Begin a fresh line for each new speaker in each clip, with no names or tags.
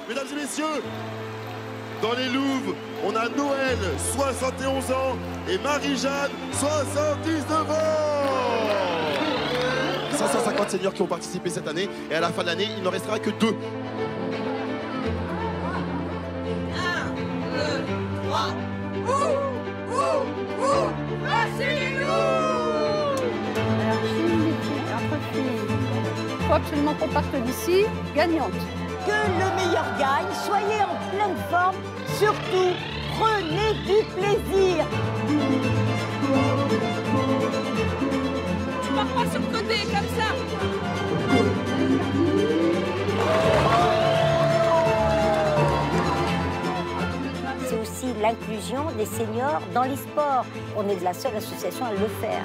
Mesdames et messieurs, dans les Louves, on a Noël, 71 ans, et Marie-Jeanne, 79 ans. 550 seniors qui ont participé cette année, et à la fin de l'année, il n'en restera que 2.
1, 2, 3.
Alors, j'ai une équipe entre filles. Il faut absolument qu'on parte d'ici gagnante.
Que le meilleur gagne, soyez en pleine forme, surtout prenez du plaisir.
Tu pars pas sur le côté, comme ça.
C'est aussi l'inclusion des seniors dans les sports. On est la seule association à le faire.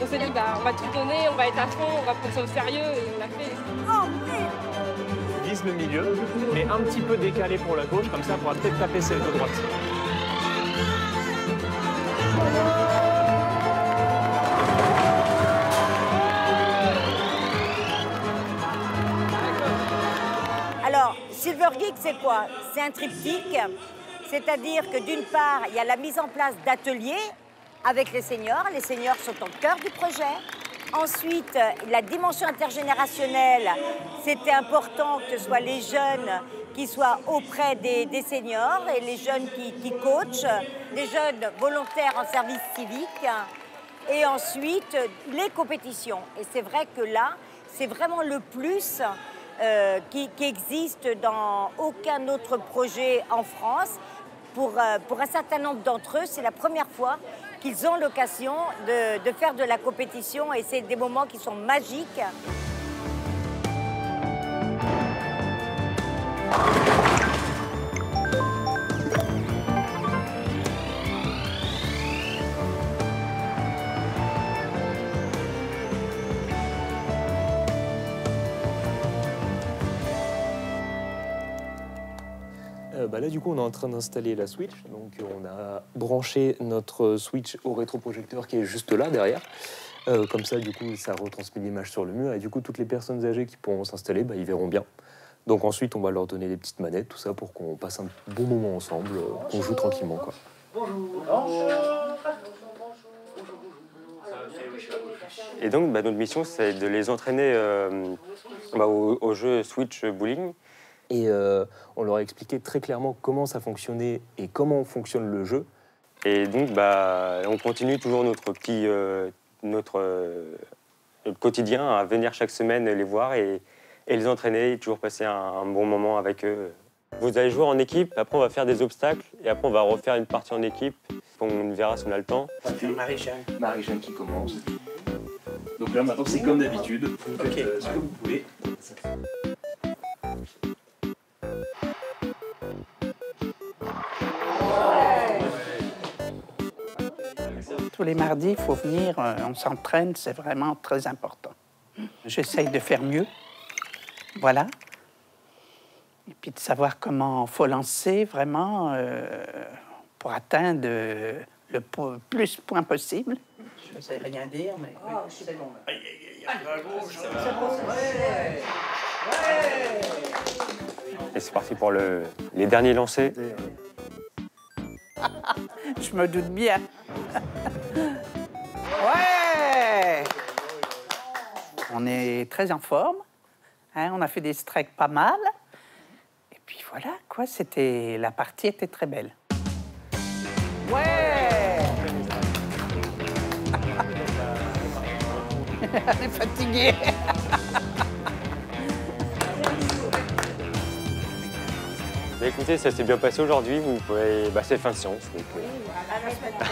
On s'est dit, on va tout donner, on va être à fond, on va prendre ça au sérieux, et on l'a fait.
Vise le milieu, mais un petit peu décalé pour la gauche, comme ça, on pourra peut-être taper celle de droite.
Alors, Silver Geek, c'est quoi? C'est un triptyque, c'est-à-dire que d'une part, il y a la mise en place d'ateliers avec les seniors. Les seniors sont au cœur du projet. Ensuite, la dimension intergénérationnelle, c'était important que ce soit les jeunes qui soient auprès des seniors et les jeunes qui coachent, les jeunes volontaires en service civique. Et ensuite, les compétitions. Et c'est vrai que là, c'est vraiment le plus qui existe dans aucun autre projet en France. Pour un certain nombre d'entre eux, c'est la première fois qu'ils ont l'occasion de faire de la compétition et c'est des moments qui sont magiques.
Là, du coup, on est en train d'installer la Switch. Donc, on a branché notre Switch au rétroprojecteur qui est juste là, derrière. Comme ça, du coup, ça retransmet l'image sur le mur. Et du coup, toutes les personnes âgées qui pourront s'installer, ils verront bien. Donc ensuite, on va leur donner des petites manettes, tout ça, pour qu'on passe un bon moment ensemble, qu'on joue tranquillement, quoi.
Et donc, notre mission, c'est de les entraîner au jeu Switch Bowling.
Et on leur a expliqué très clairement comment ça fonctionnait et comment fonctionne le jeu.
Et donc, on continue toujours notre quotidien à venir chaque semaine les voir et les entraîner et toujours passer un bon moment avec eux. Vous allez jouer en équipe, après on va faire des obstacles et après on va refaire une partie en équipe. On verra si on a le temps.
On va faire Marie-Jeanne qui commence. Donc là maintenant c'est comme d'habitude, vous faites ce que vous pouvez.
Tous les mardis, il faut venir, on s'entraîne, c'est vraiment très important. J'essaye de faire mieux, voilà. Et puis de savoir comment il faut lancer vraiment pour atteindre le plus point possible. Je ne sais rien dire, mais c'est bon.
Et c'est parti pour les derniers lancers.
Je me doute bien. Ouais! On est très en forme. Hein, on a fait des strikes pas mal. Et puis voilà, quoi, la partie était très belle. Ouais! On est fatigué.
Écoutez, ça s'est bien passé aujourd'hui. Vous pouvez, c'est fin de séance. Donc,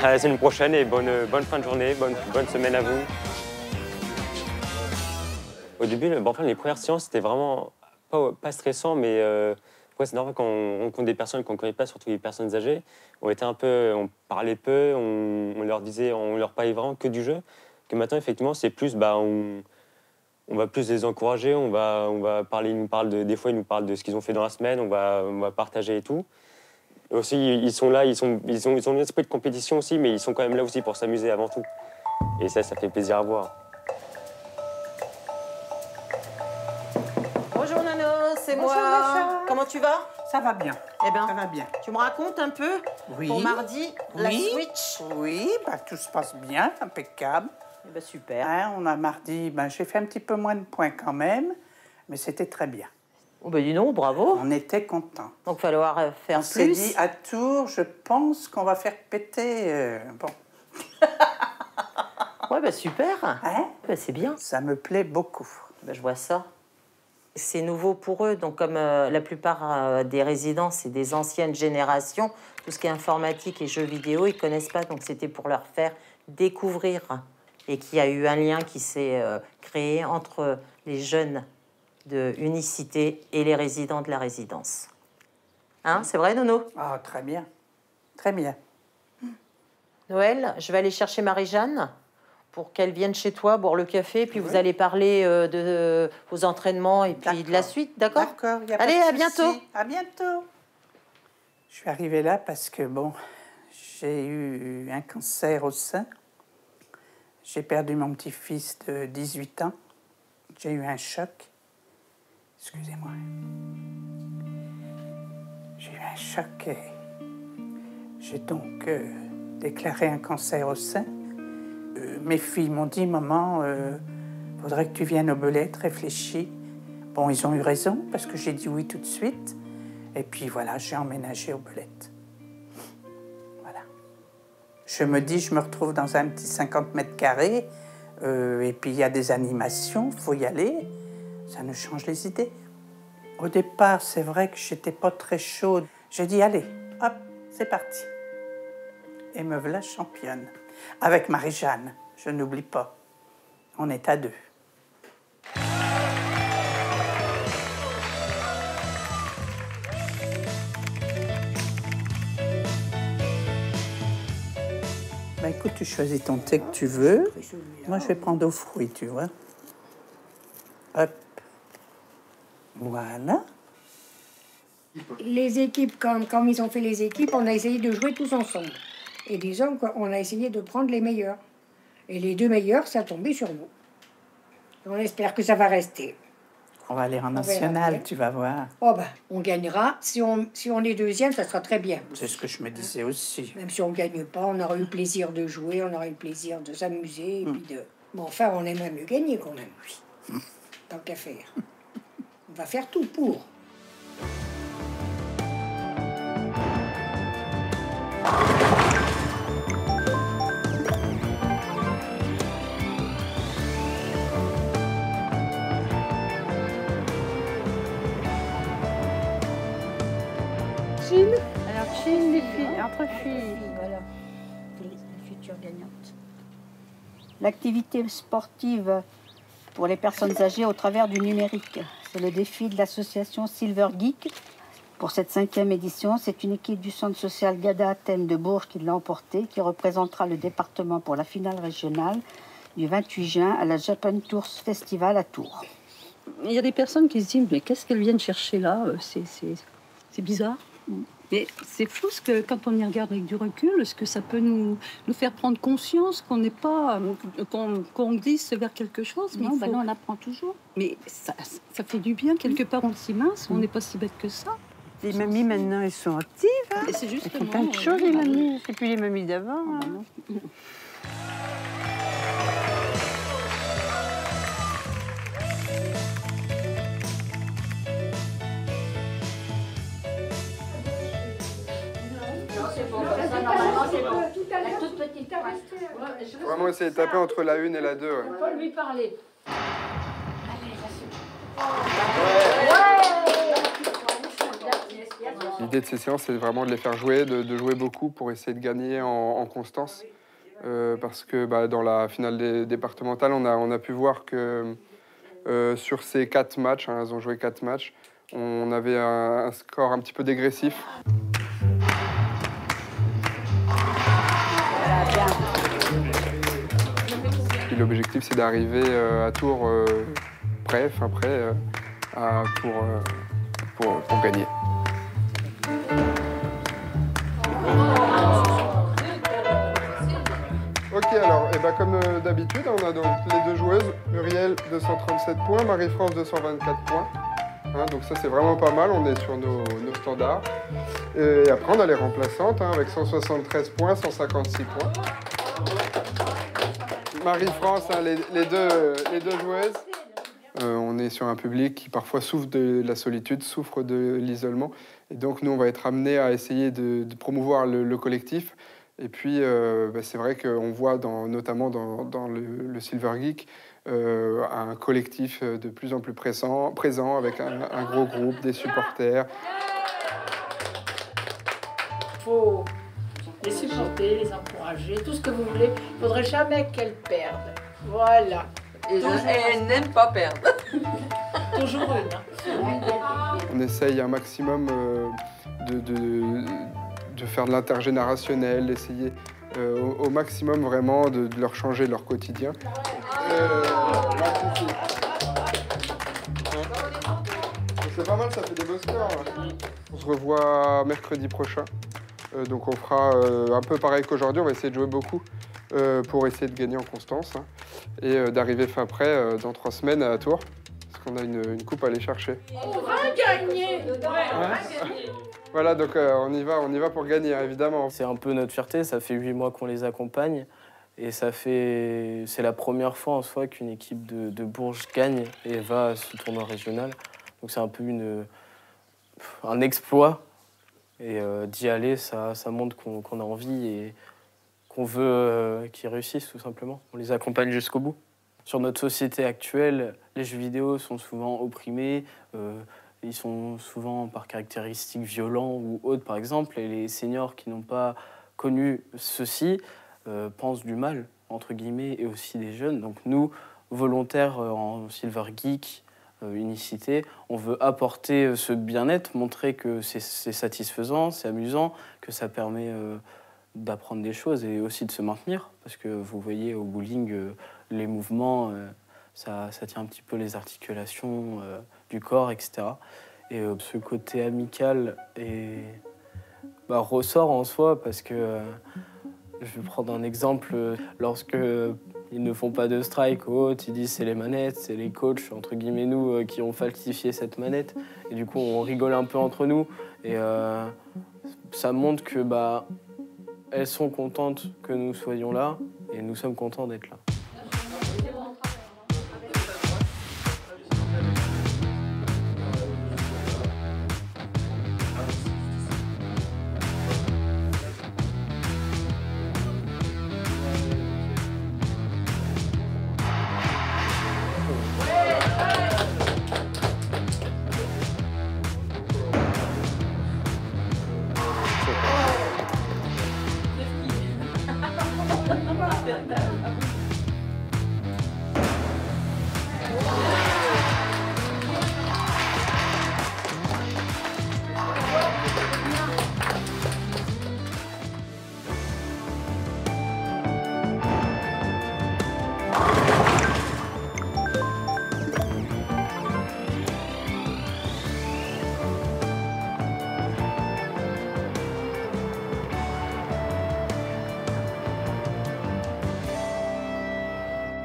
à la semaine prochaine et bonne fin de journée, bonne semaine à vous. Au début, les premières séances, c'était vraiment pas stressant, mais c'est normal quand on rencontre des personnes qu'on ne connaît pas, surtout les personnes âgées. On parlait peu, on leur disait, on leur parlait vraiment que du jeu. Que maintenant, effectivement, c'est plus, on va plus les encourager, on va parler, des fois ils nous parlent de ce qu'ils ont fait dans la semaine, on va partager et tout. Et aussi, ils sont là, ils ont un esprit de compétition aussi, mais ils sont quand même là aussi pour s'amuser avant tout. Et ça fait plaisir à voir.
Bonjour Nano, c'est
Bonjour,
moi.
Macha.
Comment tu vas?
Ça va bien.
Eh bien,
Ça va bien.
tu me racontes un peu
Oui.
pour mardi, la
Oui.
Switch?
Oui, bah, tout se passe bien, impeccable.
Eh ben, super.
Hein, on a mardi, ben, j'ai fait un petit peu moins de points quand même, mais c'était très bien.
Oh ben dis donc, bravo.
On était contents.
Donc, il va falloir faire
On s'est
plus.
dit à Tours, je pense qu'on va faire péter. Bon,
Ouais, ben super.
hein,
Ben, c'est bien.
ça me plaît beaucoup.
Ben, je vois ça. C'est nouveau pour eux, donc comme la plupart des résidents, c'est des anciennes générations, tout ce qui est informatique et jeux vidéo, ils ne connaissent pas, donc c'était pour leur faire découvrir. Et qu'il y a eu un lien qui s'est créé entre les jeunes de Unicité et les résidents de la résidence. Hein, c'est vrai, Nono?
Ah, très bien. Très bien.
Noël, je vais aller chercher Marie-Jeanne pour qu'elle vienne chez toi boire le café, puis vous allez parler de vos entraînements et puis de la
D'accord.
suite, d'accord?
D'accord, y a pas
Allez,
de
à
souci.
bientôt.
À bientôt. Je suis arrivée là parce que, bon, j'ai eu un cancer au sein. J'ai perdu mon petit-fils de 18 ans. J'ai eu un choc. Excusez-moi. J'ai eu un choc et j'ai donc déclaré un cancer au sein. Mes filles m'ont dit, maman, faudrait que tu viennes aux Belettes, réfléchis. Bon, ils ont eu raison parce que j'ai dit oui tout de suite. Et puis voilà, j'ai emménagé aux Belettes. Voilà. Je me dis, je me retrouve dans un petit 50 mètres carrés. Et puis il y a des animations, il faut y aller. Ça nous change les idées. Au départ, c'est vrai que j'étais pas très chaude. J'ai dit, allez, hop, c'est parti. Et me voilà championne. Avec Marie-Jeanne, je n'oublie pas. On est à 2. Bah écoute, tu choisis ton thé que tu veux. Moi, je vais prendre aux fruits, tu vois. Hop. Voilà.
Les équipes, comme ils ont fait les équipes, on a essayé de jouer tous ensemble. Et disons qu'on a essayé de prendre les meilleurs. Et les 2 meilleurs, ça tombait sur nous. On espère que ça va rester.
On va aller en
verra
national,
bien.
tu vas voir.
Oh ben, on gagnera. Si on est 2e, ça sera très bien.
C'est ce que je me disais aussi.
Même si on ne gagne pas, on aura eu le plaisir de jouer, on aura eu le plaisir de s'amuser. Et puis de... Bon, enfin, on aimerait mieux gagner quand même, oui. Tant qu'à faire. On va faire tout pour.
Alors, Chine, les filles, entre filles. Voilà, les futures gagnantes. L'activité sportive pour les personnes âgées au travers du numérique. C'est le défi de l'association Silver Geek. Pour cette 5e édition, c'est une équipe du centre social Gada Athènes de Bourges qui l'a emporté, qui représentera le département pour la finale régionale du 28 juin à la Japan Tours Festival à Tours.
Il y a des personnes qui se disent, mais qu'est-ce qu'elles viennent chercher là? C'est bizarre. Mais c'est fou ce que, quand on y regarde avec du recul, ce que ça peut nous faire prendre conscience qu'on n'est pas, qu'on glisse vers quelque chose. Mais
Non, ben non, on apprend toujours.
Mais ça fait du bien, quelque part on s'y mince, on n'est pas si bête que ça.
Les mamies maintenant, elles sont actives. Hein.
Et c'est
Elles
justement...
font plein de choses, les mamies. C'est plus les mamies d'avant.
Ah,
Hein.
ben non.
Vraiment essayer de taper entre la 1 et la 2. Ouais.
On peut lui parler.
L'idée de ces séances, c'est vraiment de les faire jouer, de jouer beaucoup pour essayer de gagner en constance. Parce que dans la finale départementale, on a pu voir que sur ces 4 matchs, hein, elles ont joué 4 matchs, on avait un score un petit peu dégressif. Puis l'objectif, c'est d'arriver à Tours prêt pour gagner. Ok, alors, Comme d'habitude, on a donc les deux joueuses, Muriel 237 points, Marie-France 224 points. Hein, donc ça c'est vraiment pas mal, on est sur nos standards. Et après on a les remplaçantes avec 173 points, 156 points. Marie-France, les deux joueuses. On est sur un public qui parfois souffre de la solitude, souffre de l'isolement. Et donc nous on va être amenés à essayer de promouvoir le collectif. Et puis c'est vrai qu'on voit notamment dans le Silver Geek un collectif de plus en plus présent avec un gros groupe, des supporters.
Il faut les supporter, les encourager, tout ce que vous voulez. Il ne faudrait jamais qu'elles perdent. Voilà.
Et elles n'aiment pas perdre.
Toujours une.
On essaye un maximum de faire de l'intergénérationnel, d'essayer au maximum vraiment de leur changer leur quotidien. C'est pas mal, ça fait des beaux scores. On se revoit mercredi prochain. Donc on fera un peu pareil qu'aujourd'hui, on va essayer de jouer beaucoup pour essayer de gagner en constance et d'arriver fin prêt dans 3 semaines à Tours, parce qu'on a une coupe à aller chercher.
On va gagner.
Voilà, donc on y va pour gagner, évidemment.
C'est un peu notre fierté, ça fait 8 mois qu'on les accompagne. Et c'est la première fois en soi qu'une équipe de Bourges gagne et va à ce tournoi régional. Donc c'est un peu un exploit. Et d'y aller, ça montre qu'on a envie et qu'on veut qu'ils réussissent tout simplement. On les accompagne jusqu'au bout. Sur notre société actuelle, les jeux vidéo sont souvent opprimés. Ils sont souvent par caractéristiques violents ou autres, par exemple. Et les seniors qui n'ont pas connu ceci pensent du mal, entre guillemets, et aussi des jeunes. Donc nous, volontaires en Silver Geek, Unicité, on veut apporter ce bien-être, montrer que c'est satisfaisant, c'est amusant, que ça permet d'apprendre des choses et aussi de se maintenir. Parce que vous voyez, au bowling, les mouvements, ça tient un petit peu les articulations du corps, etc. Et ce côté amical ressort en soi parce que... Je vais prendre un exemple. Lorsque ils ne font pas de strike ou autre, ils disent c'est les manettes, c'est les coachs, entre guillemets nous, qui ont falsifié cette manette. Et du coup, on rigole un peu entre nous. Et ça montre que elles sont contentes que nous soyons là et nous sommes contents d'être là.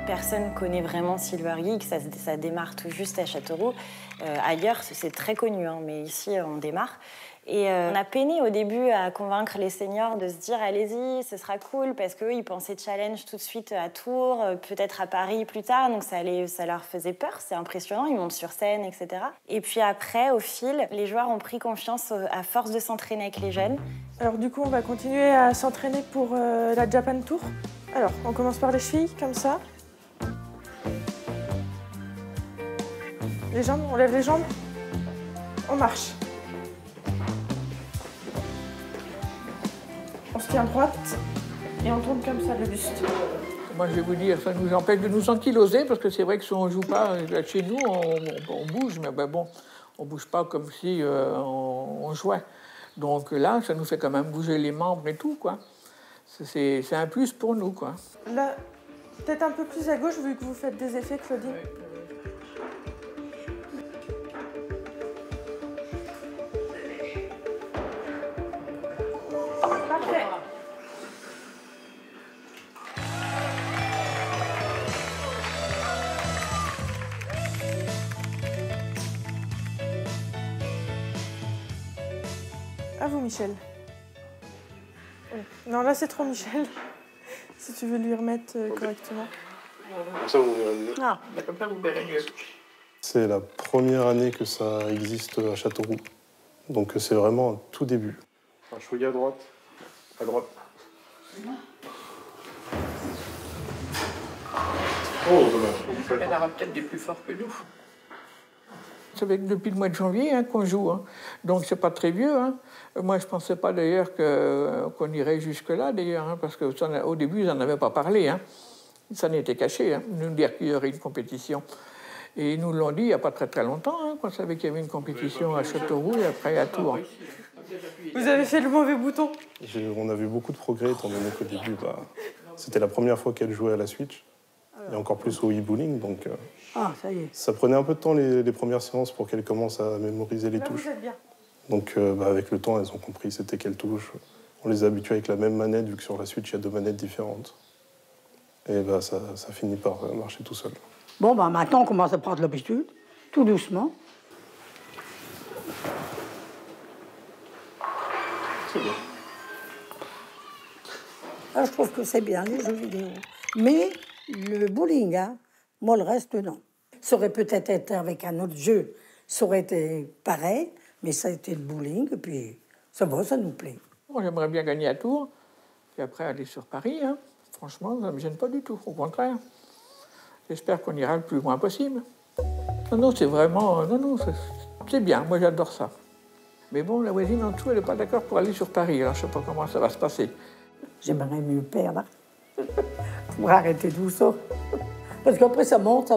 Personne connaît vraiment Silver Geek, ça démarre tout juste à Châteauroux. Ailleurs, c'est très connu, mais ici, on démarre. Et on a peiné au début à convaincre les seniors de se dire « allez-y, ce sera cool », parce qu'eux, ils pensaient challenge tout de suite à Tours, peut-être à Paris plus tard, donc ça leur faisait peur, c'est impressionnant, ils montent sur scène, etc. Et puis après, au fil, les joueurs ont pris confiance à force de s'entraîner avec les jeunes.
Alors du coup, on va continuer à s'entraîner pour la Japan Tour. Alors, on commence par les chevilles, comme ça. Les jambes, on lève les jambes, on marche. On se tient droite et on tourne comme ça le buste.
Moi, je vais vous dire, ça nous empêche de nous ankyloser parce que c'est vrai que si on ne joue pas chez nous, on bouge, mais bon, on ne bouge pas comme si on jouait. Donc là, ça nous fait quand même bouger les membres et tout, quoi. C'est un plus pour nous, quoi.
Là, peut-être un peu plus à gauche, vu que vous faites des effets, Claudine. À vous, Michel. Non, là, c'est trop Michel. Si tu veux lui remettre correctement.
Ça, vous verrez mieux.
Ah, comme ça, vous verrez mieux.
C'est la première année que ça existe à Châteauroux. Donc c'est vraiment un tout début. Un chouïa à droite. À droite.
Oh, elle aura peut-être des plus forts que nous. Ça fait depuis le mois de janvier qu'on joue, donc c'est pas très vieux. Moi, je pensais pas d'ailleurs qu'on irait jusque-là, d'ailleurs, parce qu'au début, ils n'en avaient pas parlé. Ça n'était caché, nous dire qu'il y aurait une compétition. Et ils nous l'ont dit il n'y a pas très très longtemps, qu'on savait qu'il y avait une compétition à Châteauroux et après à Tours.
Vous avez fait le mauvais bouton.
On a vu beaucoup de progrès, étant donné qu'au début, c'était la première fois qu'elle jouait à la Switch, et encore plus au e-bowling, donc
ça y est.
ça prenait un peu de temps les premières séances pour qu'elle commence à mémoriser les
Là,
touches.
vous êtes bien.
Donc avec le temps, elles ont compris c'était quelle touche. On les a habitués avec la même manette, vu que sur la Switch, il y a 2 manettes différentes. Et ça finit par marcher tout seul.
Bon, maintenant, on commence à prendre l'habitude, tout doucement.
C'est bien.
Alors, je trouve que c'est bien, les jeux vidéo. Mais le bowling, moi, le reste, non. Ça aurait peut-être été avec un autre jeu, ça aurait été pareil, mais ça a été le bowling, et puis ça va, ça nous plaît.
Moi, j'aimerais bien gagner à Tours, et après aller sur Paris. Franchement, ça ne me gêne pas du tout, au contraire. J'espère qu'on ira le plus loin possible. Non, c'est vraiment... Non, c'est bien, moi j'adore ça. Mais bon, la voisine en dessous, elle n'est pas d'accord pour aller sur Paris, alors je ne sais pas comment ça va se passer.
J'aimerais mieux perdre, pour arrêter tout ça. Parce qu'après, ça monte.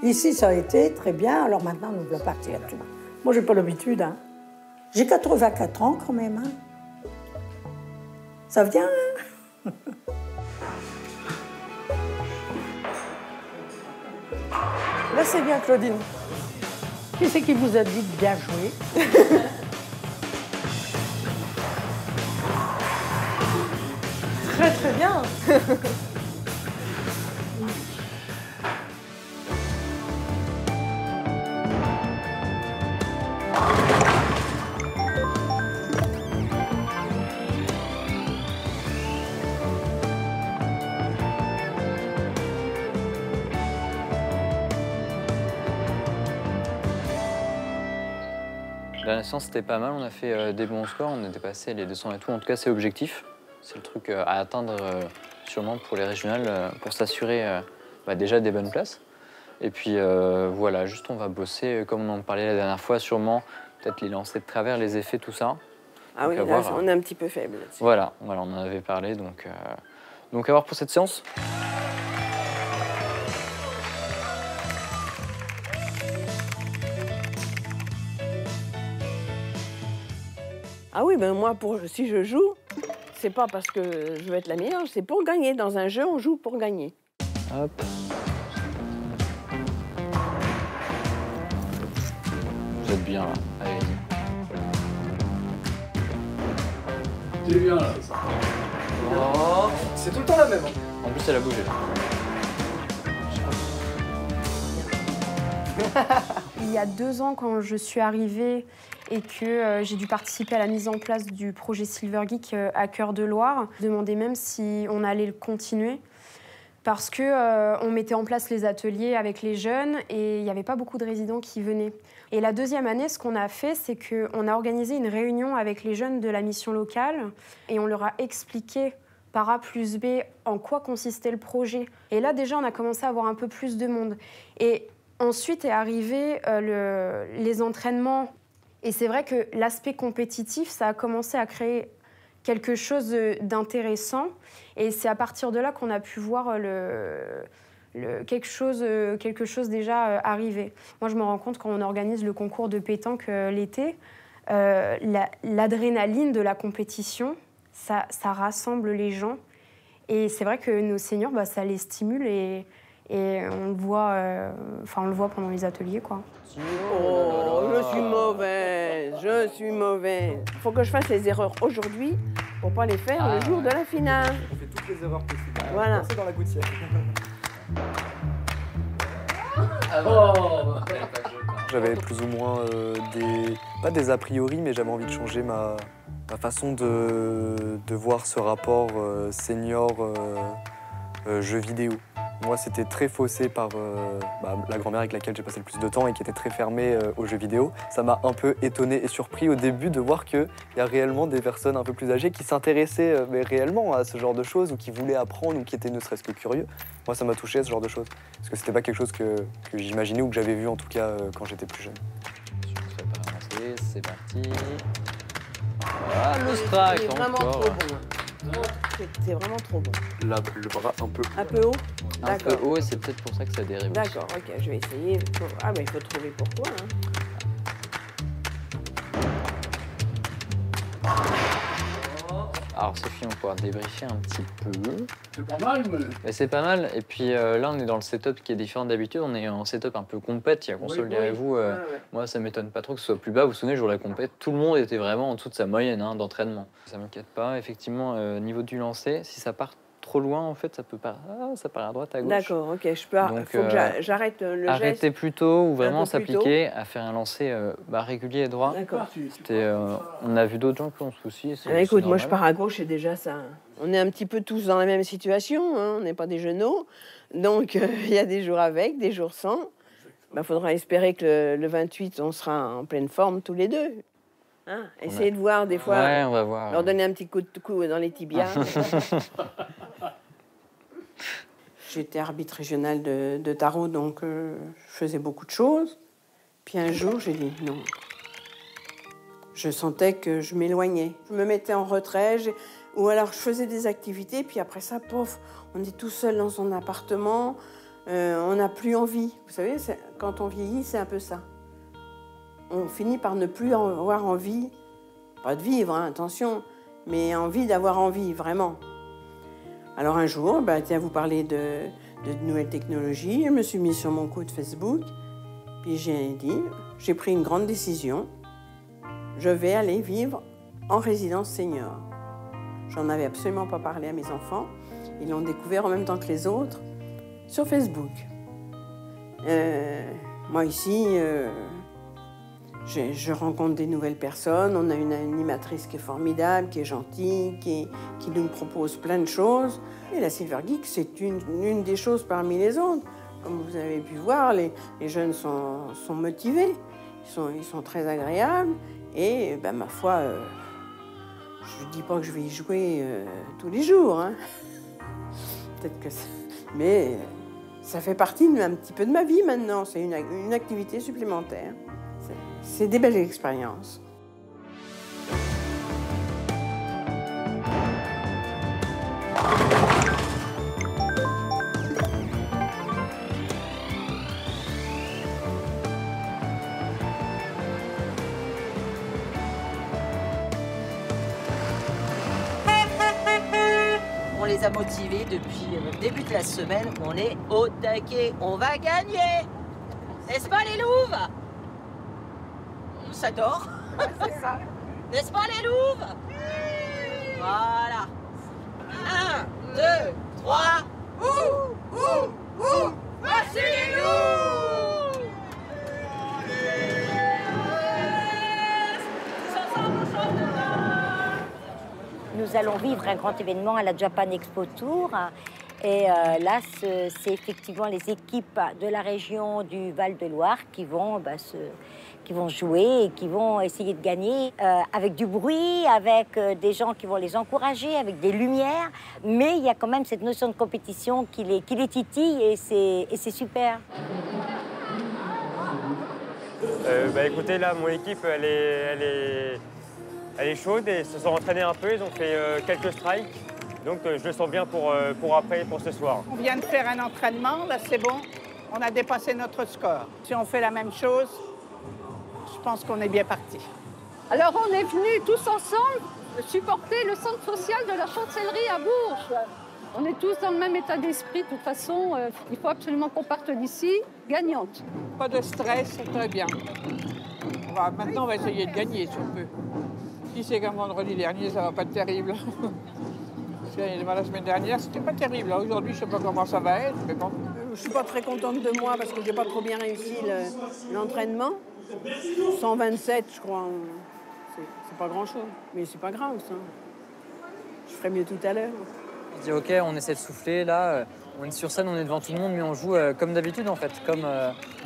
Ici, ça a été très bien, alors maintenant, nous devons partir. Moi, j'ai pas l'habitude. J'ai 84 ans quand même. Ça vient,
Là, c'est bien, Claudine.
Qui c'est qui vous a dit de bien jouer?
Très, très bien.
La séance c'était pas mal, on a fait des bons scores, on était passé les 200 et tout. En tout cas, c'est objectif. C'est le truc à atteindre sûrement pour les régionales, pour s'assurer déjà des bonnes places. Et puis voilà, juste on va bosser, comme on en parlait la dernière fois, sûrement peut-être les lancer de travers, les effets, tout ça.
Ah oui, là, on est un petit peu faible là-dessus.
Voilà, on en avait parlé, donc à voir pour cette séance.
Ah oui, ben moi, si je joue, c'est pas parce que je veux être la meilleure, c'est pour gagner. Dans un jeu, on joue pour gagner.
Hop. Vous êtes bien là, allez-y.
C'est bien là. Oh, c'est tout le temps la même.
En plus, elle a bougé.
Il y a 2 ans, quand je suis arrivée et que j'ai dû participer à la mise en place du projet Silver Geek à Cœur de Loire, je me demandais même si on allait le continuer parce qu'on mettait en place les ateliers avec les jeunes et il n'y avait pas beaucoup de résidents qui venaient. Et la 2e année, ce qu'on a fait, c'est qu'on a organisé une réunion avec les jeunes de la mission locale et on leur a expliqué par A plus B en quoi consistait le projet. Et là, déjà, on a commencé à avoir un peu plus de monde. Et ensuite est arrivé les entraînements. Et c'est vrai que l'aspect compétitif, ça a commencé à créer quelque chose d'intéressant. Et c'est à partir de là qu'on a pu voir quelque chose déjà arriver. Moi, je me rends compte quand on organise le concours de pétanque l'été, l'adrénaline de la compétition, ça rassemble les gens. Et c'est vrai que nos seniors, ça les stimule et on le voit, on le voit pendant les ateliers, quoi.
Oh, je suis mauvaise. Il faut que je fasse les erreurs aujourd'hui pour pas les faire le jour de la finale.
On fait toutes les erreurs possibles.
Voilà.
C'est dans la gouttière.
J'avais plus ou moins pas des a priori, mais j'avais envie de changer ma façon de voir ce rapport senior-jeu vidéo. Moi, c'était très faussé par la grand-mère avec laquelle j'ai passé le plus de temps et qui était très fermée aux jeux vidéo. Ça m'a un peu étonné et surpris au début de voir qu'il y a réellement des personnes un peu plus âgées qui s'intéressaient réellement à ce genre de choses ou qui voulaient apprendre ou qui étaient ne serait-ce que curieux. Moi, ça m'a touché, ce genre de choses. Parce que c'était pas quelque chose que j'imaginais ou que j'avais vu en tout cas quand j'étais plus jeune.
C'est parti. Ah, le strike
C'est vraiment
encore.
trop bon. C'est vraiment trop bon.
Là, le bras un peu...
Un peu haut?
Un peu haut, et c'est peut-être pour ça que ça dérive.
D'accord, ok, je vais essayer. Ah, mais il faut trouver pourquoi. Hein.
Alors Sophie, on va pouvoir débriefer un petit peu.
C'est pas mal,
mais... C'est pas mal. Et puis là, on est dans le setup qui est différent d'habitude. On est en setup un peu compète. Il y a console derrière vous. Moi, ça m'étonne pas trop que ce soit plus bas. Vous vous souvenez, le jour de la compète, tout le monde était vraiment en dessous de sa moyenne d'entraînement. Ça m'inquiète pas. Effectivement, niveau du lancer, si ça part trop loin, en fait, ça part à droite, à gauche.
D'accord, ok. Donc, faut que j'arrête le geste.
Arrêter plus tôt ou vraiment s'appliquer à faire un lancer régulier et droit.
D'accord.
On a vu d'autres gens qui ont ce souci.
Écoute, moi je pars à gauche et déjà ça. On est un petit peu tous dans la même situation, hein. On n'est pas des genoux. Donc il y a des jours avec, des jours sans. Faudra espérer que le 28, on sera en pleine forme tous les deux. Hein, essayez de voir des fois,
on va voir.
Leur donner un petit coup de cou dans les tibias. J'étais arbitre régional de tarot, donc je faisais beaucoup de choses. Puis un jour, j'ai dit non. Je sentais que je m'éloignais. Je me mettais en retrait, ou alors je faisais des activités, puis après ça, pof, on est tout seul dans son appartement, on n'a plus envie. Vous savez, quand on vieillit, c'est un peu ça. On finit par ne plus avoir envie, pas de vivre, hein, attention, mais envie d'avoir envie, vraiment. Alors un jour, tiens, vous parlez de nouvelles technologies, je me suis mise sur mon compte Facebook, puis j'ai pris une grande décision. Je vais aller vivre en résidence senior. J'en avais absolument pas parlé à mes enfants. Ils l'ont découvert en même temps que les autres sur Facebook. Moi ici, je rencontre des nouvelles personnes. On a une animatrice qui est formidable, qui est gentille, qui nous propose plein de choses. Et la Silver Geek, c'est une des choses parmi les autres. Comme vous avez pu voir, les jeunes sont motivés, ils sont très agréables. Et ma foi, je ne dis pas que je vais y jouer tous les jours. Hein. Peut-être que ça... Mais ça fait partie un petit peu de ma vie maintenant. C'est une activité supplémentaire. C'est des belles expériences.
On les a motivés depuis le début de la semaine. On est au taquet. On va gagner. N'est-ce pas les louves? Ça dort. Ouais, c'est ça. N'est-ce pas les louves? Voilà. 1, 2, 3. Voici les loups.
Nous allons vivre un grand événement à la Japan Expo Tour. Et là, c'est effectivement les équipes de la région du Val-de-Loire qui vont jouer et qui vont essayer de gagner avec du bruit, avec des gens qui vont les encourager, avec des lumières. Mais il y a quand même cette notion de compétition qui les titille et c'est super.
Écoutez, là, mon équipe, elle est chaude et ils se sont entraînés un peu. Ils ont fait quelques strikes. Donc je le sens bien pour après, pour ce soir.
On vient de faire un entraînement, là c'est bon. On a dépassé notre score. Si on fait la même chose, je pense qu'on est bien parti.
Alors on est venus tous ensemble supporter le centre social de la Chancellerie à Bourges. On est tous dans le même état d'esprit. De toute façon, il faut absolument qu'on parte d'ici gagnante.
Pas de stress, c'est très bien. Maintenant, on va essayer de gagner si on peut. Si c'est comme vendredi dernier, ça va pas être terrible. La semaine dernière, c'était pas terrible. Aujourd'hui, je sais pas comment ça va être, mais bon.
Je suis pas très contente de moi parce que j'ai pas trop bien réussi l'entraînement. 127, je crois. C'est pas grand-chose, mais c'est pas grave, ça. Je ferai mieux tout à l'heure.
Je dis ok, on essaie de souffler, là, on est sur scène, on est devant tout le monde, mais on joue comme d'habitude en fait, comme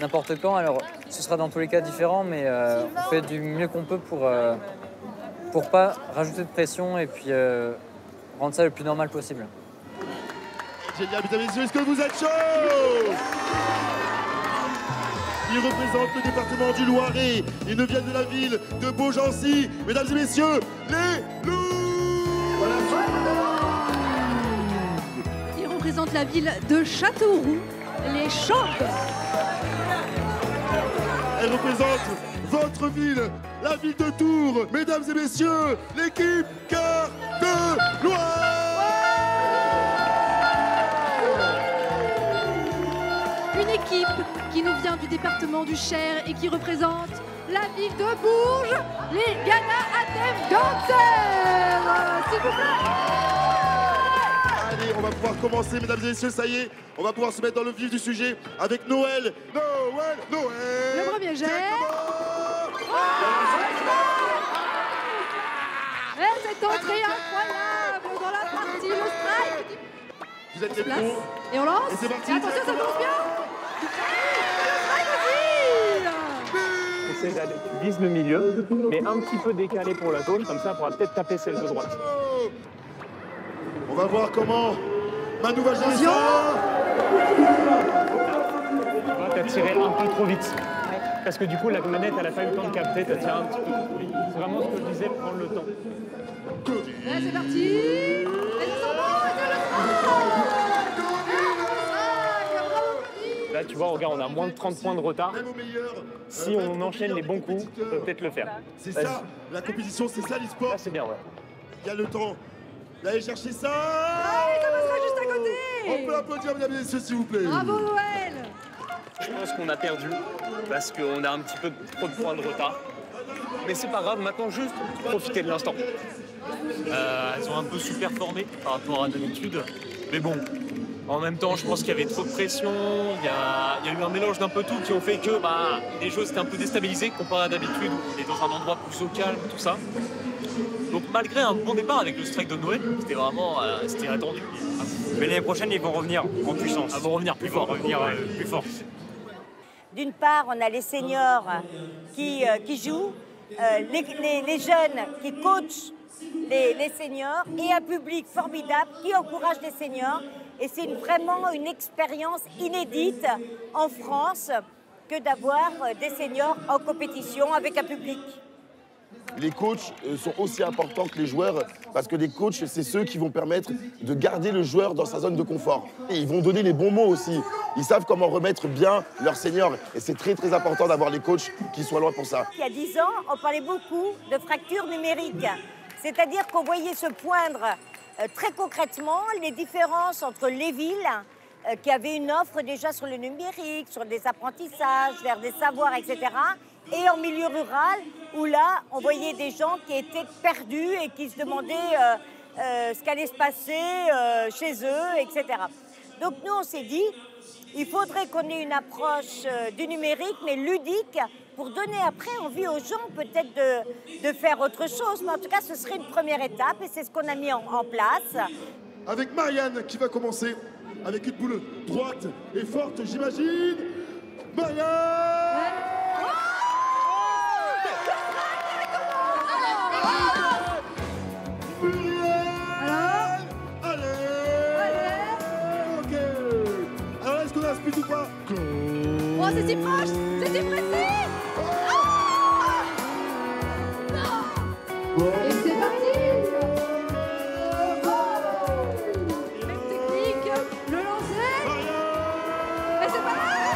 n'importe quand. Alors ce sera dans tous les cas différent, mais on fait du mieux qu'on peut pour pas rajouter de pression et puis rendre ça le plus normal possible.
Génial, mesdames et messieurs, est-ce que vous êtes chauds? Ils représentent le département du Loiret. Ils nous viennent de la ville de Beaugency. Mesdames et messieurs, les loups!
Ils représentent la ville de Châteauroux, les Chauves.
Elle représente votre ville, la ville de Tours. Mesdames et messieurs, l'équipe Cœur de Loire!
Une équipe qui nous vient du département du Cher et qui représente la ville de Bourges, les Ghana Athènes Dancers. S'il vous plaît.
Allez, on va pouvoir commencer, mesdames et messieurs, ça y est. On va pouvoir se mettre dans le vif du sujet avec Noël. Noël, Noël.
Le premier jet. Et cette entrée incroyable dans la partie, le strike.
Vous êtes les pros.
Et on lance.
Et c'est parti.
Et attention, ça commence bien.
Essaye d'aller, tu vises le milieu, mais un petit peu décalé pour la gauche, comme ça, on pourra peut-être taper celle de droite.
On va voir comment Manu va gérer ça.
T'as tiré un peu trop vite. Parce que du coup, la manette, elle a pas eu le temps de capter, t'as tiré un petit peu trop vite. C'est vraiment ce que je disais, prendre le temps.
Et c'est parti. Et ça s'en va, c'est le strike.
Là, tu vois, regarde, on a moins de 30 points de retard. Si on enchaîne les bons coups, on peut peut-être le faire.
C'est ça, la compétition, c'est ça l'e-sport.
Là, c'est bien, ouais.
Il y a le temps d'aller chercher ça.
Ah, et ça passera juste à côté.
On peut applaudir, mesdames et messieurs, s'il vous plaît.
Bravo, Noël.
Je pense qu'on a perdu parce qu'on a un petit peu trop de points de retard. Mais c'est pas grave, maintenant, juste profiter de l'instant.
Elles ont un peu sous-performé par rapport à d'habitude. Mais bon, en même temps, je pense qu'il y avait trop de pression. Il y a eu un mélange d'un peu tout qui ont fait que les joueurs étaient un peu déstabilisés comparé à d'habitude. On est dans un endroit plus au calme, tout ça. Donc malgré un bon départ avec le strike de Noël, c'était vraiment c'était attendu.
Mais l'année prochaine, ils vont revenir en puissance.
Ils vont revenir plus fort.
Plus fort.
D'une part, on a les seniors qui jouent, les jeunes qui coachent les seniors et un public formidable qui encourage les seniors. Et c'est vraiment une expérience inédite en France que d'avoir des seniors en compétition avec un public.
Les coachs sont aussi importants que les joueurs parce que les coachs, c'est ceux qui vont permettre de garder le joueur dans sa zone de confort. Et ils vont donner les bons mots aussi. Ils savent comment remettre bien leurs seniors. Et c'est très, très important d'avoir les coachs qui soient loin pour ça.
Il y a 10 ans, on parlait beaucoup de fracture numérique. C'est-à-dire qu'on voyait se poindre très concrètement les différences entre les villes qui avaient une offre déjà sur le numérique, sur des apprentissages, vers des savoirs, etc. Et en milieu rural, où là, on voyait des gens qui étaient perdus et qui se demandaient ce qu'allait se passer chez eux, etc. Donc nous, on s'est dit, il faudrait qu'on ait une approche du numérique, mais ludique, pour donner après envie aux gens peut-être de faire autre chose. Mais en tout cas, ce serait une première étape et c'est ce qu'on a mis en place.
Avec Marianne qui va commencer avec une boule droite et forte, j'imagine. Marianne! Ou pas?
Oh, c'est si proche! C'est si précis! Non! Et c'est parti! Même technique, le lancer! Et c'est pas mal!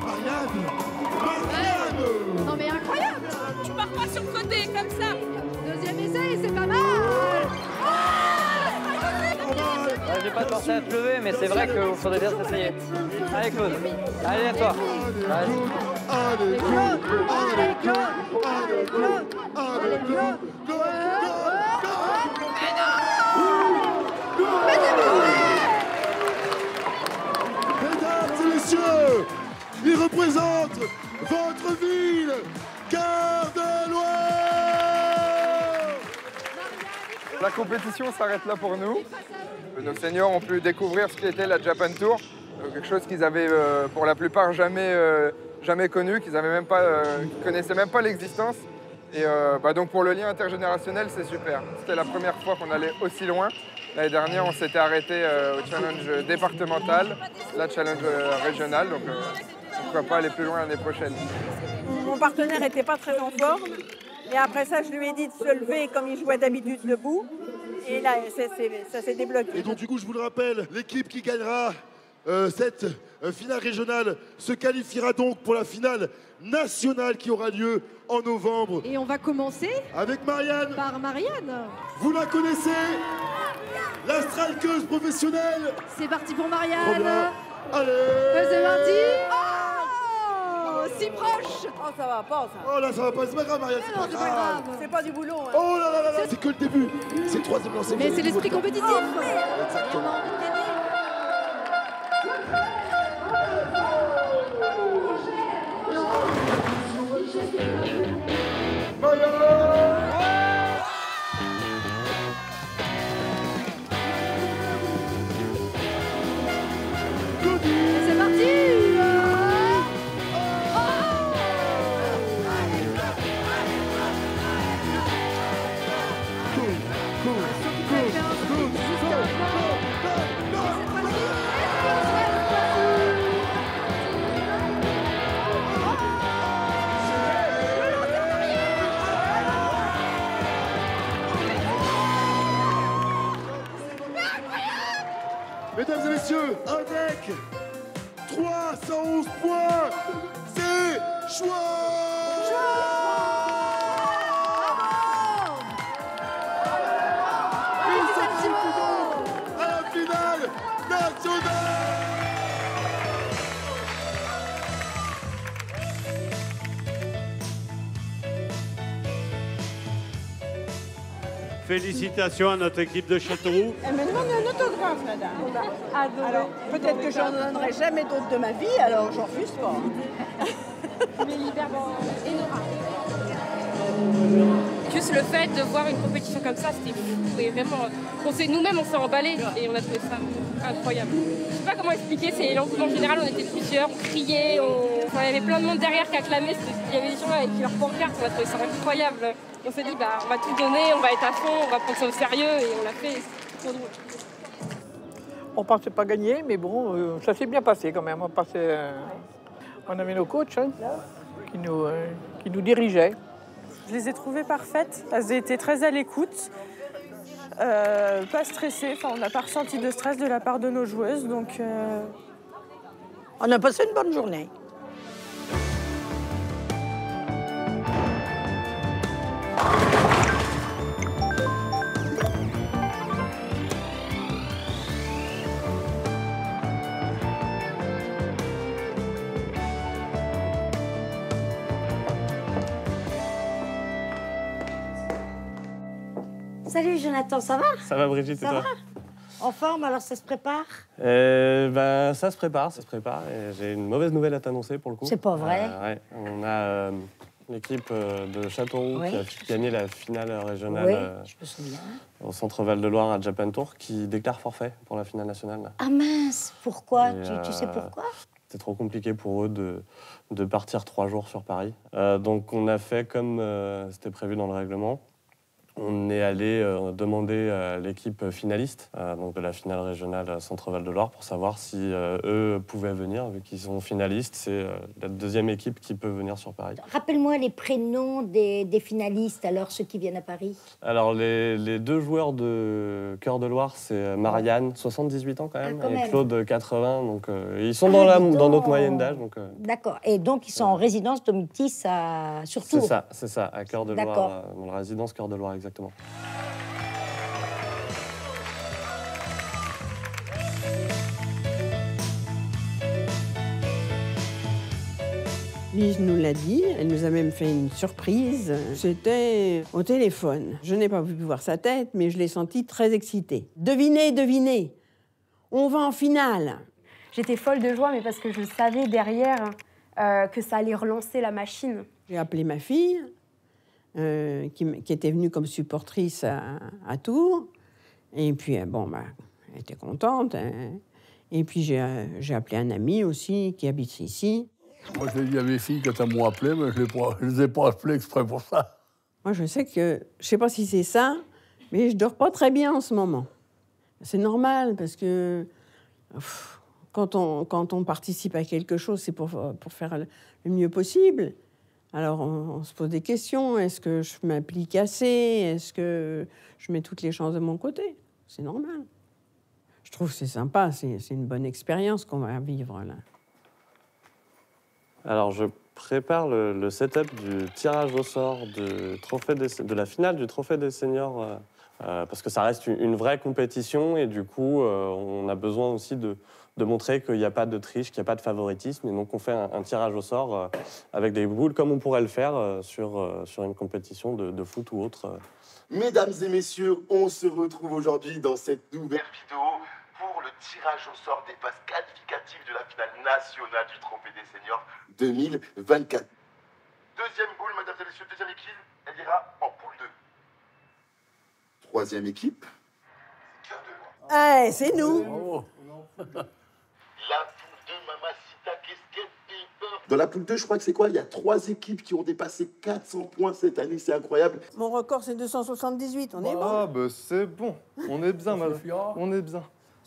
Marianne!
Non mais incroyable! Tu pars pas sur le côté comme ça! Deuxième essai, c'est pas mal!
J'ai
pas te forcer à te lever, mais c'est vrai qu'il faudrait bien s'essayer. Allez Claude, allez à toi.
Allez Claude, allez Claude, allez Claude, allez Claude.
Mesdames et messieurs, il représente votre ville, Cœur de Loire.
La compétition s'arrête là pour nous. Nos seniors ont pu découvrir ce qu'était la Japan Tour, quelque chose qu'ils avaient pour la plupart jamais connu, qu'ils connaissaient même pas l'existence. Et donc pour le lien intergénérationnel, c'est super. C'était la première fois qu'on allait aussi loin. L'année dernière, on s'était arrêté au challenge départemental, la challenge régional, donc pourquoi pas aller plus loin l'année prochaine.
Mon partenaire n'était pas très en forme. Et après ça, je lui ai dit de se lever comme il jouait d'habitude debout. Et là, ça s'est débloqué.
Et donc du coup, je vous le rappelle, l'équipe qui gagnera cette finale régionale se qualifiera donc pour la finale nationale qui aura lieu en novembre.
Et on va commencer
avec Marianne.
Par Marianne.
Vous la connaissez, la strikeuse professionnelle.
C'est parti pour Marianne.
Trop bien. Allez.
C'est parti. Oh, si proche.
Oh, ça va pas, ça.
Oh là, ça va pas, c'est pas grave, Marianne, c'est pas grave.
C'est pas du boulot. Hein.
Oh là là là là, c'est que le début. C'est le troisième lancé.
Mais c'est l'esprit compétitif.
Exactement.
C'est parti.
Mesdames et messieurs, avec 311 points, c'est Chouard. À la finale nationale.
Félicitations à notre équipe de Châteauroux.
Elle me demande un autographe, la dame. Alors, peut-être que j'en donnerai jamais d'autres de ma vie, alors j'en refuse pas.
Juste le fait de voir une compétition comme ça, c'était fou. Et vraiment, nous-mêmes, on s'est emballés et on a trouvé ça incroyable. Je sais pas comment expliquer, c'est l'engouement général, on était plusieurs, on criait, il y avait plein de monde derrière qui acclamait. Il y avait des gens avec leurs pancartes, on a trouvé ça incroyable. On s'est dit, on va tout donner, on va être à fond, on va prendre ça au sérieux et on l'a fait, c'est trop drôle.
On ne pensait pas gagner, mais bon, ça s'est bien passé quand même. On avait nos coachs qui nous dirigeaient.
Je les ai trouvées parfaites. Elles étaient très à l'écoute, pas stressées. Enfin, on n'a pas ressenti de stress de la part de nos joueuses. Donc,
On a passé une bonne journée.
Salut Jonathan, ça va?
Ça va Brigitte, et
Ça
toi?
va? En forme, alors ça se prépare?
Ça se prépare. Et j'ai une mauvaise nouvelle à t'annoncer pour le coup.
C'est pas vrai?
Ouais, on a l'équipe de Châteauroux
Oui.
qui a gagné la finale régionale
Oui, je me souviens.
au Centre Val-de-Loire à Japan Tour, qui déclare forfait pour la finale nationale.
Ah mince, pourquoi?
Et,
Tu sais pourquoi?
C'était trop compliqué pour eux de partir 3 jours sur Paris. Donc on a fait comme c'était prévu dans le règlement. On est allé demander à l'équipe finaliste donc de la finale régionale Centre Val-de-Loire pour savoir si eux pouvaient venir, vu qu'ils sont finalistes. C'est la deuxième équipe qui peut venir sur Paris.
Rappelle-moi les prénoms des finalistes, alors ceux qui viennent à Paris.
Alors les deux joueurs de Cœur de Loire, c'est Marianne, 78 ans quand même,
quand
et
même.
Claude, 80. Donc ils sont dans notre moyenne d'âge.
D'accord, et donc ils sont en résidence Domitis sur Tours.
C'est ça, à Cœur de
D'accord.
Loire, dans la résidence Cœur de Loire, exactement.
Lise nous l'a dit, elle nous a même fait une surprise. C'était au téléphone. Je n'ai pas pu voir sa tête, mais je l'ai senti très excitée. Devinez, devinez, on va en finale.
J'étais folle de joie, mais parce que je savais derrière que ça allait relancer la machine.
J'ai appelé ma fille, qui était venue comme supportrice à Tours. Et puis, bon, bah, elle était contente. Hein. Et puis, j'ai appelé un ami aussi qui habite ici.
Moi, je l'ai dit à mes filles quand elles m'ont appelé, mais je ne les ai pas appelées exprès pour ça.
Moi, je sais que, je ne sais pas si c'est ça, mais je ne dors pas très bien en ce moment. C'est normal, parce que quand on participe à quelque chose, c'est pour faire le mieux possible. Alors, on se pose des questions. Est-ce que je m'implique assez? Est-ce que je mets toutes les chances de mon côté? C'est normal. Je trouve que c'est sympa. C'est une bonne expérience qu'on va vivre, là.
Alors, je prépare le setup du tirage au sort de la finale du Trophée des seniors, parce que ça reste une vraie compétition et du coup, on a besoin aussi de montrer qu'il n'y a pas de triche, qu'il n'y a pas de favoritisme. Et donc, on fait un tirage au sort avec des boules, comme on pourrait le faire sur une compétition de foot ou autre.
Mesdames et messieurs, on se retrouve aujourd'hui dans cette nouvelle vidéo pour le tirage au sort des phases qualificatives de la finale nationale du Trophée des seniors 2024. Deuxième boule, mesdames et messieurs, deuxième équipe, elle ira en poule 2. Troisième équipe.
Eh, c'est nous.
La poule 2, Mamacita, qu'est-ce qu'elle fait peur. Dans la poule 2, je crois que c'est quoi? Il y a 3 équipes qui ont dépassé 400 points cette année, c'est incroyable.
Mon record, c'est 278, on est bon.
Ah, bah c'est bon, on est bien, madame. On est bien.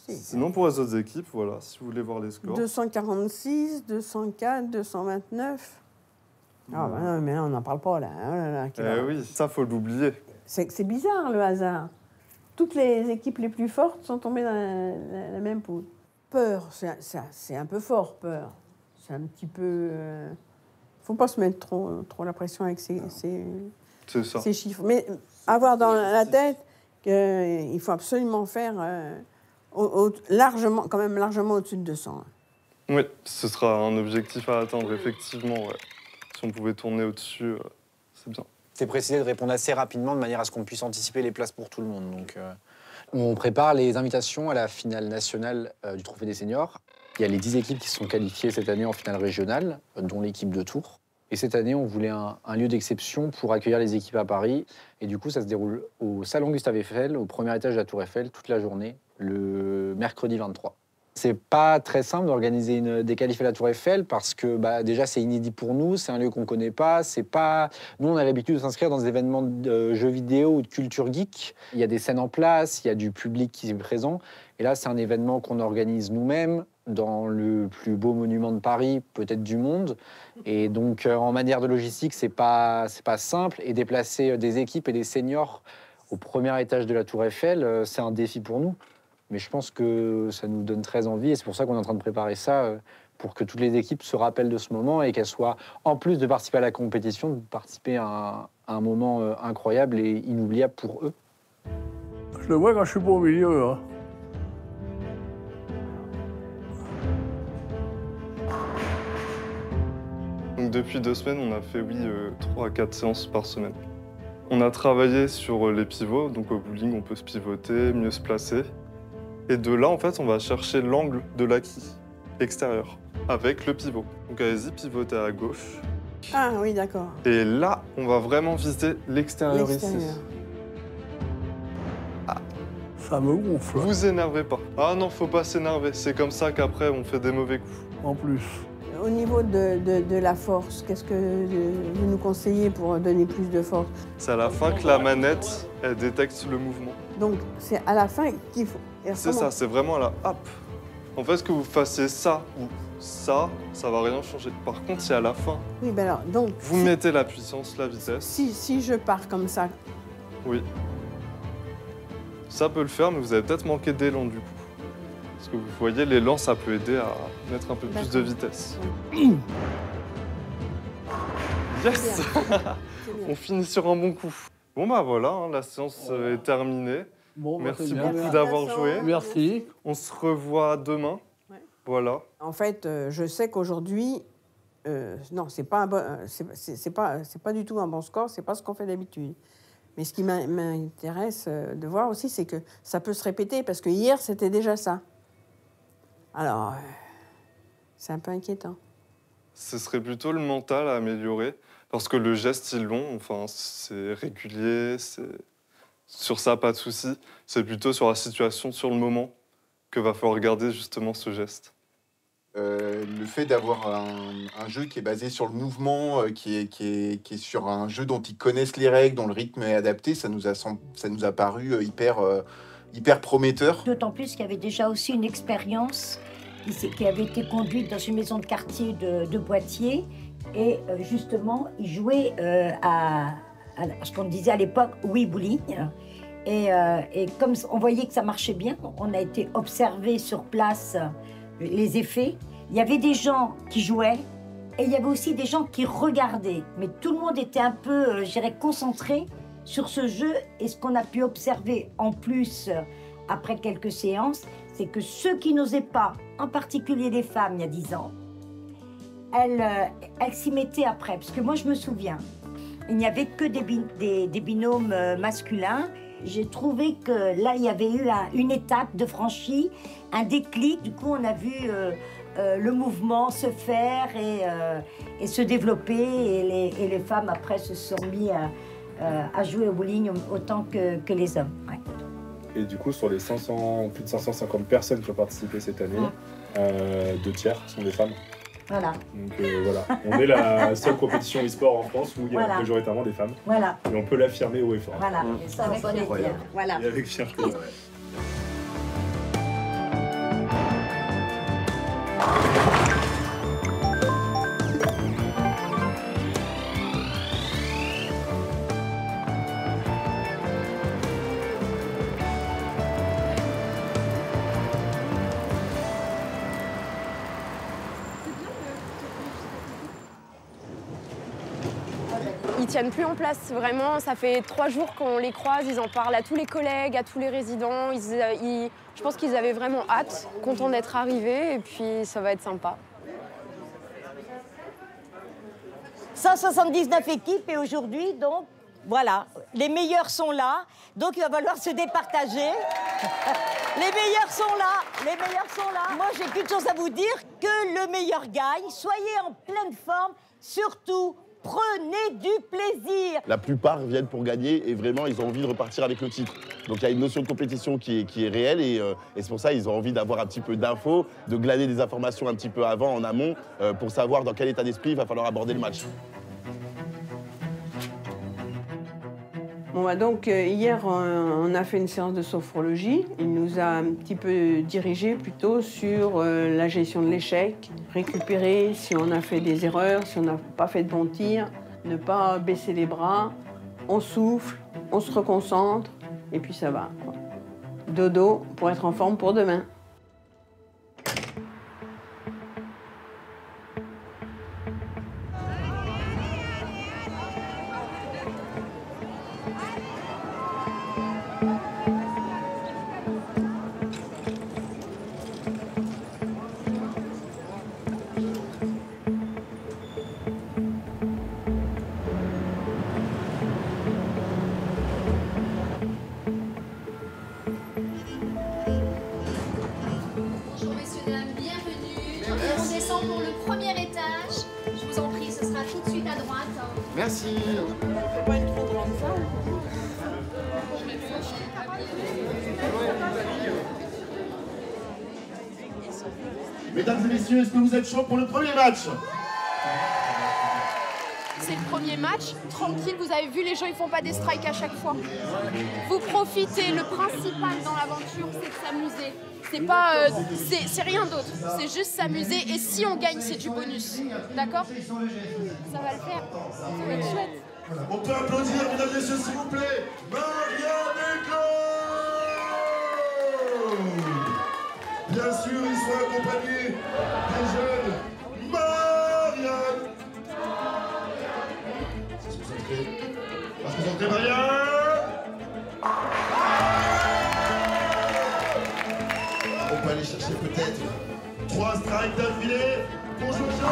Sinon, pour les autres équipes, voilà, si vous voulez voir les scores.
246, 204, 229. Ah, bah non, mais là, on n'en parle pas, là.
Oui, ça, faut l'oublier.
C'est bizarre, le hasard. Toutes les équipes les plus fortes sont tombées dans la même poule. Peur, c'est un peu fort, peur. C'est un petit peu... Faut pas se mettre trop la pression avec ces chiffres. Mais avoir dans la tête qu'il faut absolument faire largement au-dessus de 200.
Oui, ce sera un objectif à atteindre, effectivement. Ouais. Si on pouvait tourner au-dessus, c'est bien.
C'est précisé de répondre assez rapidement de manière à ce qu'on puisse anticiper les places pour tout le monde. Donc, on prépare les invitations à la finale nationale du Trophée des seniors. Il y a les 10 équipes qui se sont qualifiées cette année en finale régionale, dont l'équipe de Tours. Et cette année, on voulait un lieu d'exception pour accueillir les équipes à Paris. Et du coup, ça se déroule au Salon Gustave Eiffel, au premier étage de la Tour Eiffel, toute la journée, le mercredi 23. C'est pas très simple d'organiser des qualifs à la Tour Eiffel parce que déjà c'est inédit pour nous, c'est un lieu qu'on connaît pas, Nous on a l'habitude de s'inscrire dans des événements de jeux vidéo ou de culture geek. Il y a des scènes en place, il y a du public qui est présent. Et là c'est un événement qu'on organise nous-mêmes dans le plus beau monument de Paris, peut-être du monde. Et donc en manière de logistique c'est pas simple. Et déplacer des équipes et des seniors au premier étage de la Tour Eiffel, c'est un défi pour nous. Mais je pense que ça nous donne très envie et c'est pour ça qu'on est en train de préparer ça pour que toutes les équipes se rappellent de ce moment et qu'elles soient, en plus de participer à la compétition, de participer à un moment incroyable et inoubliable pour eux.
Je le vois quand je suis pas au milieu. Hein.
Donc depuis 2 semaines, on a fait, 3 à 4 séances par semaine. On a travaillé sur les pivots, donc au bowling, on peut se pivoter, mieux se placer. Et de là, en fait, on va chercher l'angle de l'acquis extérieur avec le pivot. Donc allez-y, pivotez à gauche.
Ah oui, d'accord.
Et là, on va vraiment viser l'extérieur ici. Ah.
Ça me gonfle.
Vous énervez pas. Ah non, faut pas s'énerver. C'est comme ça qu'après, on fait des mauvais coups.
En plus.
Au niveau de la force, qu'est-ce que vous nous conseillez pour donner plus de force?
C'est à la fin que la manette, elle détecte le mouvement.
Donc c'est à la fin qu'il faut...
C'est ça, c'est vraiment là, hop. En fait, que vous fassiez ça ou ça va rien changer. Par contre, c'est à la fin.
Oui, ben alors, donc...
Vous mettez la puissance, la vitesse.
Si je pars comme ça...
Oui. Ça peut le faire, mais vous avez peut-être manqué d'élan du coup. Parce que vous voyez, l'élan, ça peut aider à mettre un peu plus de vitesse. Yes. On finit sur un bon coup. Bon bah voilà, hein, la séance est terminée.
Bon,
merci beaucoup d'avoir joué.
Merci.
On se revoit demain. Ouais. Voilà.
En fait, je sais qu'aujourd'hui, non, c'est pas du tout un bon score, c'est pas ce qu'on fait d'habitude. Mais ce qui m'intéresse de voir aussi, c'est que ça peut se répéter, parce que hier, c'était déjà ça. Alors, c'est un peu inquiétant.
Ce serait plutôt le mental à améliorer, parce que le geste, ils l'ont, enfin, c'est régulier, sur ça, pas de souci. C'est plutôt sur la situation, sur le moment, que va falloir regarder justement ce geste.
Le fait d'avoir un jeu qui est basé sur le mouvement, qui est sur un jeu dont ils connaissent les règles, dont le rythme est adapté, ça nous a paru hyper prometteur.
D'autant plus qu'il y avait déjà aussi une expérience qui avait été conduite dans une maison de quartier de Poitiers. Et justement, ils jouaient à ce qu'on disait à l'époque Oui Bowling. Et comme on voyait que ça marchait bien, on a été observer sur place les effets. Il y avait des gens qui jouaient et il y avait aussi des gens qui regardaient. Mais tout le monde était un peu, je dirais, concentré sur ce jeu. Et ce qu'on a pu observer en plus, après quelques séances, c'est que ceux qui n'osaient pas, en particulier les femmes il y a 10 ans, elles s'y mettaient après. Parce que moi, je me souviens, il n'y avait que des binômes masculins. J'ai trouvé que là, il y avait eu une étape de franchie, un déclic. Du coup, on a vu le mouvement se faire et se développer. Et les femmes, après, se sont mis à jouer au bowling autant que les hommes. Ouais.
Et du coup, sur les plus de 550 personnes qui ont participé cette année, 2 tiers sont des femmes.
Voilà.
Donc voilà, on est la seule compétition e-sport en France où il y a majoritairement des femmes.
Voilà.
Et on peut l'affirmer haut et fort.
Voilà, et ça avec plaisir. Voilà.
Et avec fierté. Ouais.
Ils tiennent plus en place, vraiment. Ça fait 3 jours qu'on les croise, ils en parlent à tous les collègues, à tous les résidents. Je pense qu'ils avaient vraiment hâte, contents d'être arrivés, et puis ça va être sympa.
179 équipes et aujourd'hui, donc, voilà, les meilleurs sont là. Donc il va falloir se départager. Les meilleurs sont là, les meilleurs sont là. Moi, j'ai qu'une chose à vous dire, que le meilleur gagne. Soyez en pleine forme, surtout. Prenez du plaisir.
La plupart viennent pour gagner et vraiment, ils ont envie de repartir avec le titre. Donc il y a une notion de compétition qui est réelle et c'est pour ça qu'ils ont envie d'avoir un petit peu d'infos, de glaner des informations un petit peu avant, en amont, pour savoir dans quel état d'esprit il va falloir aborder le match.
Bon, bah donc hier, on a fait une séance de sophrologie. Il nous a un petit peu dirigé plutôt sur la gestion de l'échec, récupérer si on a fait des erreurs, si on n'a pas fait de bons tirs, ne pas baisser les bras, on souffle, on se reconcentre et puis ça va, quoi. Dodo pour être en forme pour demain.
Merci.
C'est pas une trop grande salle.
Mesdames et messieurs, est-ce que vous êtes chauds pour le premier match?
C'est le premier match, tranquille, vous avez vu, les gens ils font pas des strikes à chaque fois. Vous profitez, le principal dans l'aventure c'est de s'amuser. C'est pas, c'est rien d'autre, c'est juste s'amuser et si on gagne c'est du bonus, d'accord? Ça va le faire, ça va être chouette.
On peut applaudir, mesdames et messieurs, s'il vous plaît, Marianne et Claude. Bien sûr, ils sont accompagnés des jeunes Marianne. C'est se concentrer. On va se concentrer, Marianne. On peut aller chercher peut-être 3 strikes d'affilée pour Jojo.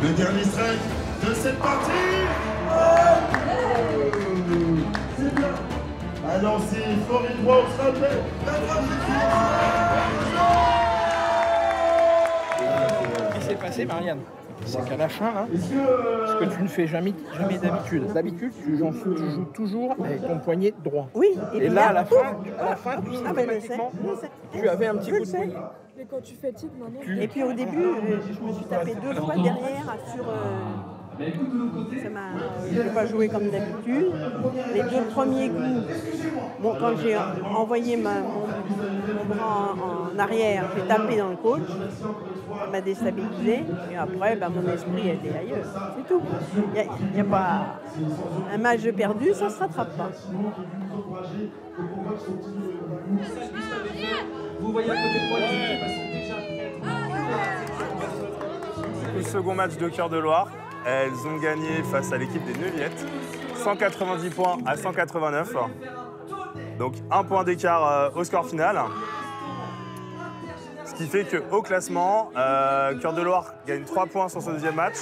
Le dernier strike de cette partie. C'est bien. Alors si fort et droit, on se rappelle.
Ce qui s'est passé, Marianne, c'est qu'à la fin, là, ce que tu ne fais jamais d'habitude. D'habitude, tu joues toujours avec ton poignet droit.
Oui.
Et là, à la fin, systématiquement, tu avais un petit coup de poignet.
Mais quand tu fatigues, maintenant...
Et puis au début, je me suis tapé 2 fois derrière sur... je n'ai pas joué comme d'habitude. Les 2 premiers coups, bon, quand j'ai envoyé mon bras en arrière, j'ai tapé dans le coach. Ça m'a déstabilisé. Et après, mon esprit était ailleurs. C'est tout. Il n'y a pas... Un match perdu, ça ne se rattrape pas.
Vous voyez à côté de moi
le second match de Cœur de Loire. Elles ont gagné face à l'équipe des Neuviettes. 190 points à 189. Donc 1 point d'écart au score final. Ce qui fait qu'au classement, Cœur de Loire gagne 3 points sur ce deuxième match.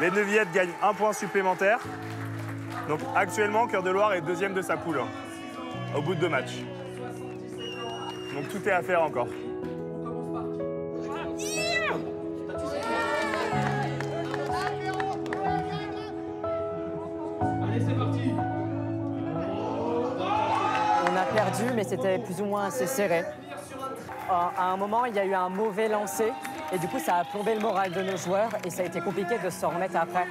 Les Neuviettes gagnent 1 point supplémentaire. Donc actuellement, Cœur de Loire est deuxième de sa poule, au bout de 2 matchs. Donc tout est à faire encore.
Allez, c'est parti.
On a perdu, mais c'était plus ou moins assez serré. À un moment, il y a eu un mauvais lancer, et du coup, ça a plombé le moral de nos joueurs, et ça a été compliqué de se remettre après.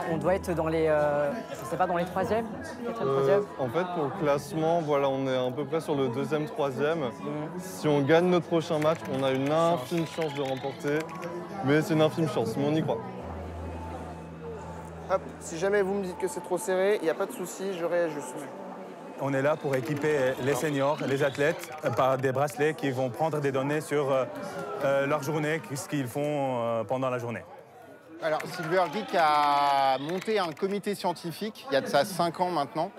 On doit être dans les, je sais pas, dans les 3e, 4e.
En fait, pour le classement, voilà, on est à peu près sur le 2e, 3e. Si on gagne notre prochain match, on a une infime chance de remporter. Mais c'est une infime chance, mais on y croit.
Hop, si jamais vous me dites que c'est trop serré, il n'y a pas de souci, je réajuste.
On est là pour équiper les seniors, les athlètes, par des bracelets qui vont prendre des données sur leur journée, ce qu'ils font pendant la journée.
Alors, Silver Geek a monté un comité scientifique, il y a de ça 5 ans maintenant,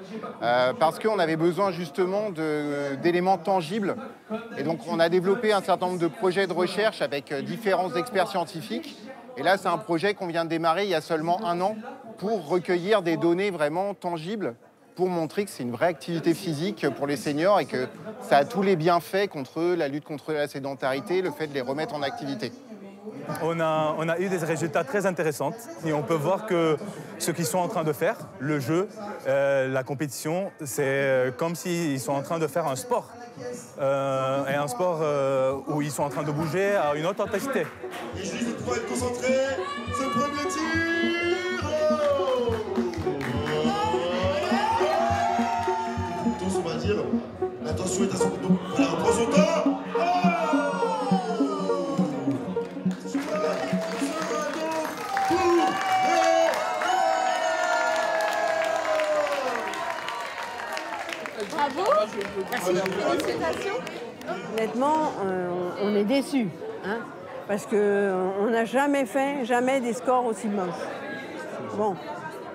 parce qu'on avait besoin justement d'éléments tangibles. Et donc, on a développé un certain nombre de projets de recherche avec différents experts scientifiques. Et là, c'est un projet qu'on vient de démarrer il y a seulement 1 an pour recueillir des données vraiment tangibles, pour montrer que c'est une vraie activité physique pour les seniors et que ça a tous les bienfaits contre la lutte contre la sédentarité, le fait de les remettre en activité.
On a eu des résultats très intéressants et on peut voir que ce qu'ils sont en train de faire, le jeu, la compétition, c'est comme s'ils sont en train de faire un sport. Et un sport où ils sont en train de bouger à une haute intensité.
Et je dis pour être concentré, ce premier tir. Tous, on va dire, l'attention est à son donc voilà, on prend son temps.
Bravo. Félicitations.
Honnêtement, on est déçus, hein, parce qu'on n'a jamais fait des scores aussi moches. Bon,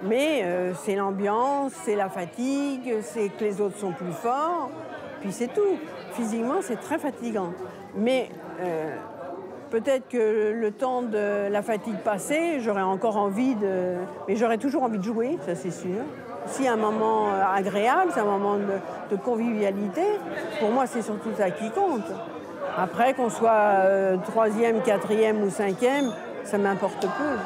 mais c'est l'ambiance, c'est la fatigue, c'est que les autres sont plus forts, puis c'est tout. Physiquement, c'est très fatigant. Mais peut-être que le temps de la fatigue passée, j'aurais encore envie de... Mais j'aurais toujours envie de jouer, ça c'est sûr. Si un moment agréable, c'est un moment de convivialité, pour moi c'est surtout ça qui compte. Après, qu'on soit 3e, 4e ou 5e, ça m'importe peu.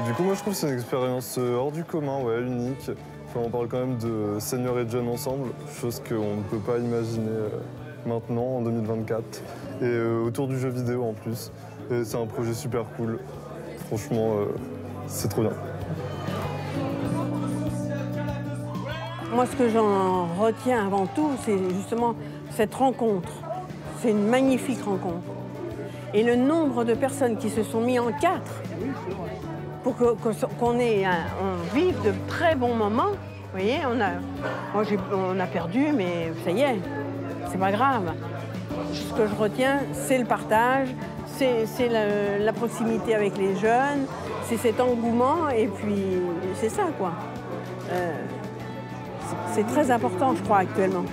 Du coup, moi je trouve que c'est une expérience hors du commun, ouais, unique. Enfin, on parle quand même de seniors et de jeunes ensemble, chose qu'on ne peut pas imaginer maintenant, en 2024. Et autour du jeu vidéo en plus. Et c'est un projet super cool. Franchement, c'est trop bien.
Moi, ce que j'en retiens avant tout, c'est justement cette rencontre. C'est une magnifique rencontre. Et le nombre de personnes qui se sont mis en 4 pour qu'on vive de très bons moments. Vous voyez, on a perdu, mais ça y est, c'est pas grave. Ce que je retiens, c'est le partage, c'est la proximité avec les jeunes, c'est cet engouement, et puis c'est ça, quoi.
C'est très important, je crois, actuellement.